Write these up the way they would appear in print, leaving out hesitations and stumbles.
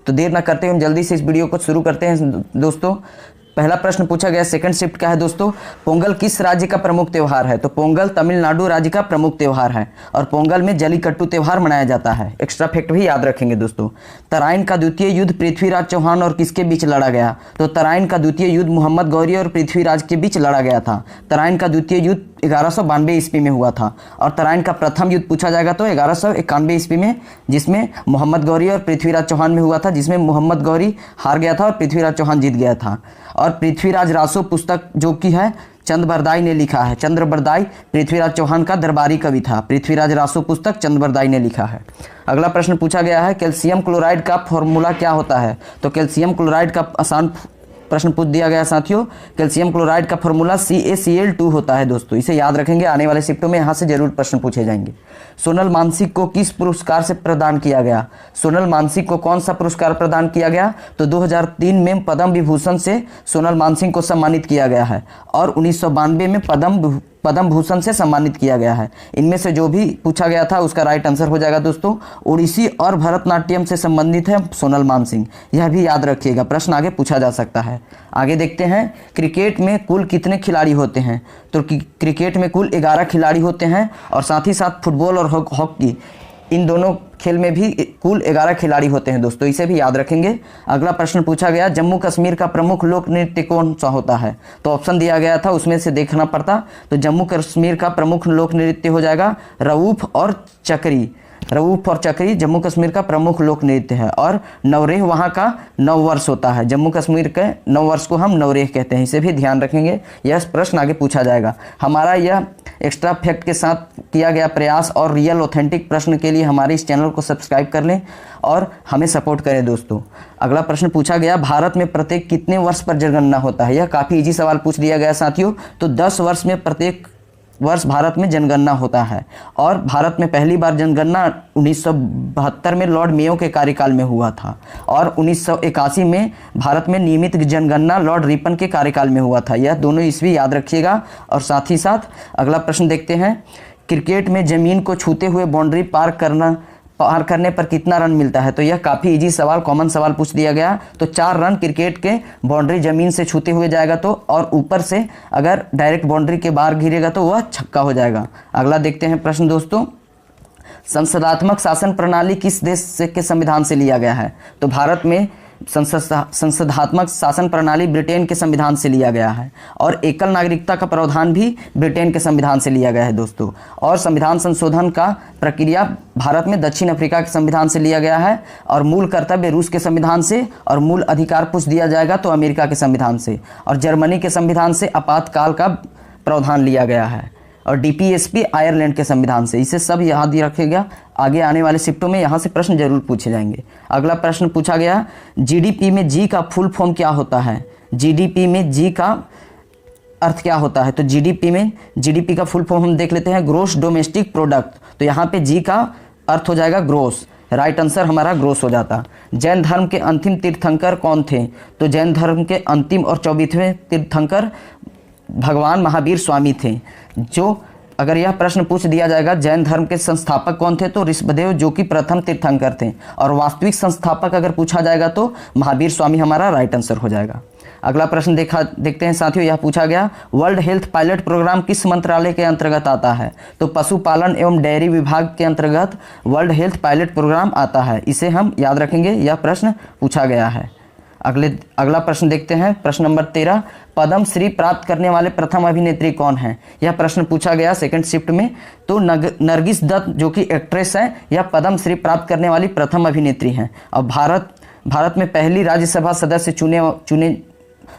तो देर ना करते हुए हम जल्दी से इस वीडियो को शुरू करते हैं दोस्तों। पहला प्रश्न पूछा गया सेकंड शिफ्ट का है दोस्तों, पोंगल किस राज्य का प्रमुख त्यौहार है? तो पोंगल तमिलनाडु राज्य का प्रमुख त्यौहार है और पोंगल में जलीकट्टू त्यौहार मनाया जाता है। एक्स्ट्रा फैक्ट भी याद रखेंगे दोस्तों। तराइन का द्वितीय युद्ध पृथ्वीराज चौहान और किसके बीच लड़ा गया? तो तराइन का द्वितीय युद्ध मोहम्मद गौरी और पृथ्वीराज के बीच लड़ा गया था। तराइन का द्वितीय युद्ध 1192 ईस्वी में हुआ था और तराइन का प्रथम युद्ध पूछा जाएगा तो 1191 ईस्वी में, जिसमें मोहम्मद गौरी और पृथ्वीराज चौहान में हुआ था, जिसमें मोहम्मद गौरी हार गया था और पृथ्वीराज चौहान जीत गया था। और पृथ्वीराज रासो पुस्तक जो कि है चंद्रबरदाई ने लिखा है। चंद्रबरदाई पृथ्वीराज चौहान का दरबारी कवि था। पृथ्वीराज रासो पुस्तक चंद्रबरदाई ने लिखा है। अगला प्रश्न पूछा गया है कैल्शियम क्लोराइड का फॉर्मूला क्या होता है? तो कैल्शियम क्लोराइड का आसान प्रश्न पूछ दिया गया साथियों। कैल्शियम क्लोराइड का फॉर्मूला CaCl2 होता है दोस्तों, इसे याद रखेंगे। आने वाले शिफ्टों में यहाँ से जरूर प्रश्न पूछे जाएंगे। सोनल मानसिक को किस पुरस्कार से प्रदान किया गया? सोनल मानसिक को कौन सा पुरस्कार प्रदान किया गया? तो 2003 में पद्म विभूषण से सोनल मानसिंह को सम्मानित किया गया है और 1992 में पद्म भूषण से सम्मानित किया गया है। इनमें से जो भी पूछा गया था उसका राइट आंसर हो जाएगा दोस्तों। ओडिसी और भरतनाट्यम से संबंधित है सोनल मानसिंह, यह भी याद रखिएगा, प्रश्न आगे पूछा जा सकता है। आगे देखते हैं क्रिकेट में कुल कितने खिलाड़ी होते हैं? तो क्रिकेट में कुल 11 खिलाड़ी होते हैं और साथ ही साथ फुटबॉल और हॉकी इन दोनों खेल में भी कुल 11 खिलाड़ी होते हैं दोस्तों, इसे भी याद रखेंगे। अगला प्रश्न पूछा गया जम्मू कश्मीर का प्रमुख लोक नृत्य कौन सा होता है? तो ऑप्शन दिया गया था उसमें से देखना पड़ता। तो जम्मू कश्मीर का प्रमुख लोक नृत्य हो जाएगा रऊफ और चक्री। रऊफ और चक्री जम्मू कश्मीर का प्रमुख लोक नृत्य है और नवरेह वहाँ का नववर्ष होता है। जम्मू कश्मीर के नववर्ष को हम नवरेह कहते हैं, इसे भी ध्यान रखेंगे। यह प्रश्न आगे पूछा जाएगा। हमारा यह एक्स्ट्रा फैक्ट के साथ किया गया प्रयास और रियल ऑथेंटिक प्रश्न के लिए हमारे इस चैनल को सब्सक्राइब कर लें और हमें सपोर्ट करें दोस्तों। अगला प्रश्न पूछा गया भारत में प्रत्येक कितने वर्ष पर जनगणना होता है? यह काफ़ी इजी सवाल पूछ दिया गया साथियों। तो 10 वर्ष में प्रत्येक वर्ष भारत में जनगणना होता है और भारत में पहली बार जनगणना 1972 में लॉर्ड मेयो के कार्यकाल में हुआ था और 1981 में भारत में नियमित जनगणना लॉर्ड रिपन के कार्यकाल में हुआ था। यह दोनों ईस्वी याद रखिएगा। और साथ ही साथ अगला प्रश्न देखते हैं क्रिकेट में जमीन को छूते हुए बाउंड्री पार करने पर कितना रन मिलता है? तो यह काफ़ी इजी सवाल, कॉमन सवाल पूछ दिया गया। तो 4 रन क्रिकेट के बाउंड्री जमीन से छूते हुए जाएगा तो, और ऊपर से अगर डायरेक्ट बाउंड्री के बाहर गिरेगा तो वह छक्का हो जाएगा। अगला देखते हैं प्रश्न दोस्तों, संसदात्मक शासन प्रणाली किस देश के संविधान से लिया गया है? तो भारत में संसदात्मक शासन प्रणाली ब्रिटेन के संविधान से लिया गया है और एकल नागरिकता का प्रावधान भी ब्रिटेन के संविधान से लिया गया है दोस्तों। और संविधान संशोधन का प्रक्रिया भारत में दक्षिण अफ्रीका के संविधान से लिया गया है और मूल कर्तव्य रूस के संविधान से और मूल अधिकार पूछ दिया जाएगा तो अमेरिका के संविधान से और जर्मनी के संविधान से आपातकाल का प्रावधान लिया गया है और DPSP आयरलैंड के संविधान से। इसे सब याद रखिएगा, आगे आने वाले शिफ्टों में यहाँ से प्रश्न जरूर पूछे जाएंगे। अगला प्रश्न पूछा गया GDP में G का फुल फॉर्म क्या होता है? GDP में G का अर्थ क्या होता है? तो GDP का फुल फॉर्म हम देख लेते हैं, ग्रोस डोमेस्टिक प्रोडक्ट। तो यहाँ पे G का अर्थ हो जाएगा ग्रोस, राइट आंसर हमारा ग्रोस हो जाता। जैन धर्म के अंतिम तीर्थंकर कौन थे? तो जैन धर्म के अंतिम और 24वें तीर्थंकर भगवान महावीर स्वामी थे। जो अगर यह प्रश्न पूछ दिया जाएगा जैन धर्म के संस्थापक कौन थे? तो ऋषभदेव जो कि प्रथम तीर्थंकर थे और वास्तविक संस्थापक अगर पूछा जाएगा तो महावीर स्वामी हमारा राइट आंसर हो जाएगा। अगला प्रश्न देखते हैं साथियों, यह पूछा गया वर्ल्ड हेल्थ पायलट प्रोग्राम किस मंत्रालय के अंतर्गत आता है? तो पशुपालन एवं डेयरी विभाग के अंतर्गत वर्ल्ड हेल्थ पायलट प्रोग्राम आता है, इसे हम याद रखेंगे, यह प्रश्न पूछा गया है। अगला प्रश्न देखते हैं, प्रश्न नंबर 13, पद्म श्री प्राप्त करने वाले प्रथम अभिनेत्री कौन है? यह प्रश्न पूछा गया सेकंड शिफ्ट में। तो नरगिस दत्त जो कि एक्ट्रेस है, यह पद्म श्री प्राप्त करने वाली प्रथम अभिनेत्री हैं और भारत में पहली राज्यसभा सदस्य चुने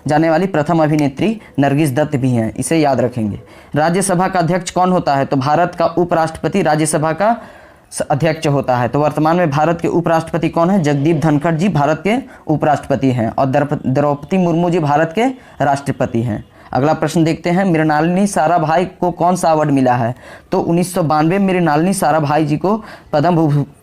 जाने वाली प्रथम अभिनेत्री नरगिस दत्त भी हैं, इसे याद रखेंगे। राज्यसभा का अध्यक्ष कौन होता है? तो भारत का उपराष्ट्रपति राज्यसभा का अध्यक्ष होता है। तो वर्तमान में भारत के उपराष्ट्रपति कौन है? जगदीप धनखड़ जी भारत के उपराष्ट्रपति हैं और द्रौपदी मुर्मू जी भारत के राष्ट्रपति हैं। अगला प्रश्न देखते हैं, मृणालिनी साराभाई को कौन सा अवार्ड मिला है? तो 1992 में मृणालिनी साराभाई जी को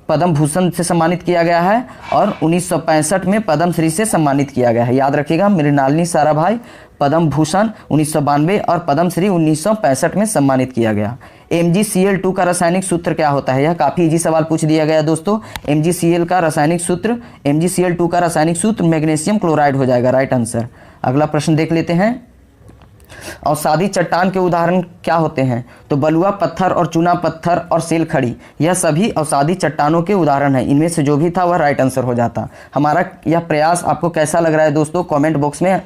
पद्म भूषण से सम्मानित किया गया है और 1965 में पद्मश्री से सम्मानित किया गया है। याद रखिएगा, मृणालिनी साराभाई पद्म भूषण 1992 और पद्मश्री 1965 में सम्मानित किया गया। MgCl2 का रासायनिक सूत्र क्या होता है? यह काफ़ी इजी सवाल पूछ दिया गया दोस्तों। MgCl का रासायनिक सूत्र, MgCl2 का रासायनिक सूत्र मैग्नीशियम क्लोराइड हो जाएगा, राइट आंसर। अगला प्रश्न देख लेते हैं, अवसादी चट्टान के उदाहरण क्या होते हैं? तो बलुआ पत्थर और चूना पत्थर और सेल खड़ी, यह सभी अवसादी चट्टानों के उदाहरण हैं। इनमें से जो भी था वह राइट आंसर हो जाता। हमारा यह प्रयास आपको कैसा लग रहा है दोस्तों? कमेंट बॉक्स में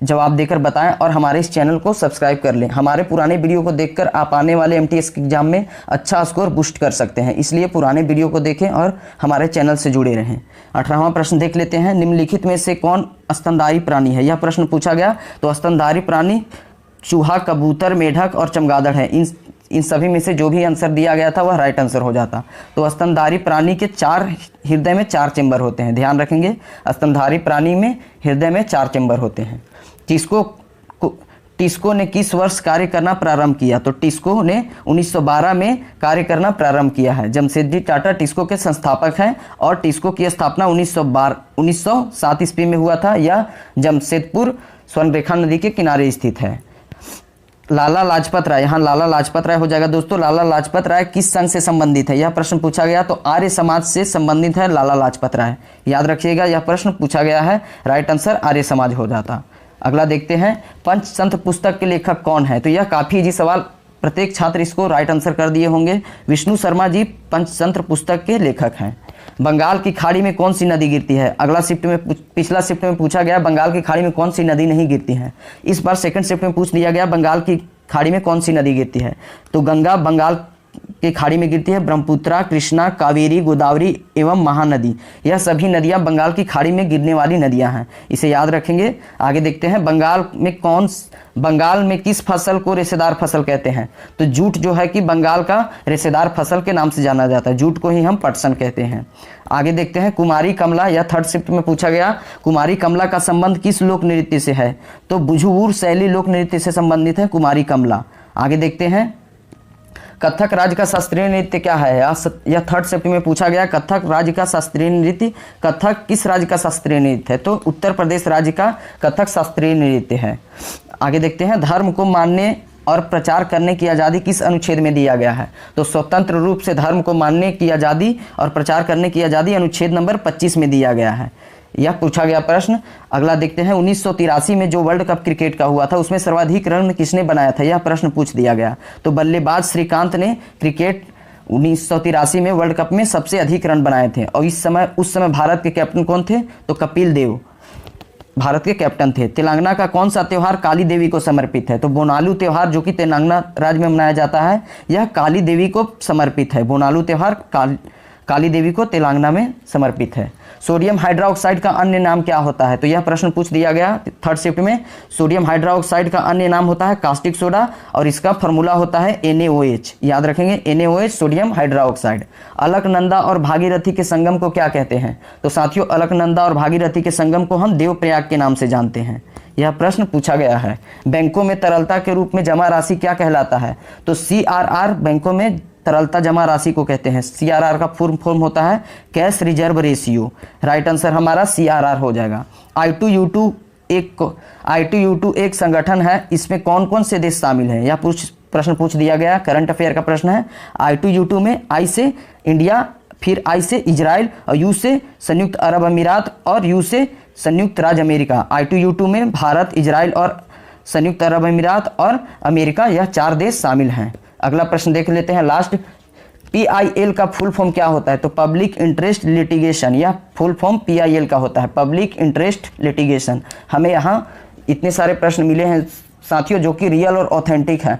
जवाब देकर बताएं और हमारे इस चैनल को सब्सक्राइब कर लें। हमारे पुराने वीडियो को देखकर आप आने वाले MTS एग्जाम में अच्छा स्कोर बूस्ट कर सकते हैं, इसलिए पुराने वीडियो को देखें और हमारे चैनल से जुड़े रहें। 18वां प्रश्न देख लेते हैं, निम्नलिखित में से कौन स्तनधारी प्राणी है? यह प्रश्न पूछा गया। तो स्तनधारी प्राणी चूहा, कबूतर, मेढक और चमगादड़ है। इन सभी में से जो भी आंसर दिया गया था वह राइट आंसर हो जाता। तो स्तनधारी प्राणी के हृदय में 4 चेंबर होते हैं, ध्यान रखेंगे। स्तनधारी प्राणी में हृदय में 4 चेंबर होते हैं। टिस्को ने किस वर्ष कार्य करना प्रारंभ किया? तो टिस्को ने 1912 में कार्य करना प्रारंभ किया है। जमशेदजी टाटा टिस्को के संस्थापक हैं और टिस्को की स्थापना 1907 ईस्वी में हुआ था। यह जमशेदपुर स्वर्णरेखा नदी के किनारे स्थित है। लाला लाजपत राय, यहाँ लाला लाजपत राय हो जाएगा दोस्तों। लाला लाजपत राय किस संघ से संबंधित है? यह प्रश्न पूछा गया। तो आर्य समाज से संबंधित है लाला लाजपत राय। याद रखिएगा, यह प्रश्न पूछा गया है, राइट आंसर आर्य समाज हो जाता। अगला देखते हैं, पंचतंत्र पुस्तक के लेखक कौन है? तो यह काफ़ी इजी सवाल, प्रत्येक छात्र इसको राइट आंसर कर दिए होंगे। विष्णु शर्मा जी पंचतंत्र पुस्तक के लेखक हैं। बंगाल की खाड़ी में कौन सी नदी गिरती है? पिछला शिफ्ट में पूछा गया बंगाल की खाड़ी में कौन सी नदी नहीं गिरती है। इस बार सेकंड शिफ्ट में पूछ लिया गया बंगाल की खाड़ी में कौन सी नदी गिरती है। तो गंगा बंगाल की खाड़ी में गिरती है, ब्रह्मपुत्रा, कृष्णा, कावेरी, गोदावरी एवं महानदी, यह सभी नदियां बंगाल की खाड़ी में गिरने वाली नदियां हैं। इसे याद रखेंगे। आगे देखते हैं, बंगाल में किस फसल को रेशेदार फसल कहते हैं? तो जूट जो है कि बंगाल का रेशेदार फसल के नाम से जाना जाता है। जूट को ही हम पटसन कहते हैं। आगे देखते हैं, कुमारी कमला, यह थर्ड शिफ्ट में पूछा गया। कुमारी कमला का संबंध किस लोक नृत्य से है? तो बुझुवुर शैली लोक नृत्य से संबंधित है कुमारी कमला। आगे देखते हैं, कथक राज्य का शास्त्रीय नृत्य क्या है? यह थर्ड शिफ्ट में पूछा गया। कथक राज्य का शास्त्रीय नृत्य, कथक किस राज्य का शास्त्रीय नृत्य है? तो उत्तर प्रदेश राज्य का कथक शास्त्रीय नृत्य है। आगे देखते हैं, धर्म को मानने और प्रचार करने की आज़ादी किस अनुच्छेद में दिया गया है? तो स्वतंत्र रूप से धर्म को मानने की आज़ादी और प्रचार करने की आज़ादी अनुच्छेद नंबर 25 में दिया गया है। यह पूछा गया प्रश्न। अगला देखते हैं, 1983 में जो वर्ल्ड कप क्रिकेट का हुआ था उसमें सर्वाधिक रन किसने बनाया था? यह प्रश्न पूछ दिया गया। तो बल्लेबाज श्रीकांत ने क्रिकेट 1983 में वर्ल्ड कप में सबसे अधिक रन बनाए थे। और उस समय भारत के कैप्टन कौन थे? तो कपिल देव भारत के कैप्टन थे। तेलंगाना का कौन सा त्यौहार काली देवी को समर्पित है? तो बोनालू त्यौहार जो कि तेलंगाना राज्य में मनाया जाता है, यह काली देवी को समर्पित है। बोनालू त्यौहार काली देवी को तेलंगाना में समर्पित है। सोडियम हाइड्रोक्साइड का अन्य नाम क्या होता है? तो यह प्रश्न पूछ दिया गया थर्ड शिफ्ट में। सोडियम हाइड्रोक्साइड का अन्य नाम होता है कास्टिक सोडा और इसका फॉर्मूला होता है NaOH। याद रखेंगे, NaOH सोडियम हाइड्रोक्साइड। अलकनंदा और भागीरथी के संगम को क्या कहते हैं? तो साथियों, अलकनंदा और भागीरथी के संगम को हम देवप्रयाग के नाम से जानते हैं। यह प्रश्न पूछा गया है। बैंकों में तरलता के रूप में जमा राशि क्या कहलाता है? तो CRR बैंकों में तरलता जमा राशि को कहते हैं। CRR का फॉर्म होता है cash reserve ratio. Right answer हमारा CRR हो जाएगा। I2U2 एक संगठन है, इसमें कौन कौन से देश शामिल हैं? यह प्रश्न पूछ दिया गया, करंट अफेयर का प्रश्न है। I2U2 में I से इंडिया, फिर I से इजराइल और U से संयुक्त अरब अमीरात और U से संयुक्त राज्य अमेरिका। I2U2 में भारत, इजराइल और संयुक्त अरब अमीरात और अमेरिका, यह 4 देश शामिल हैं। अगला प्रश्न देख लेते हैं लास्ट। PIL का फुल फॉर्म क्या होता है? तो पब्लिक इंटरेस्ट लिटिगेशन। यह फुल फॉर्म PIL का होता है, पब्लिक इंटरेस्ट लिटिगेशन। हमें यहाँ इतने सारे प्रश्न मिले हैं साथियों जो कि रियल और ऑथेंटिक हैं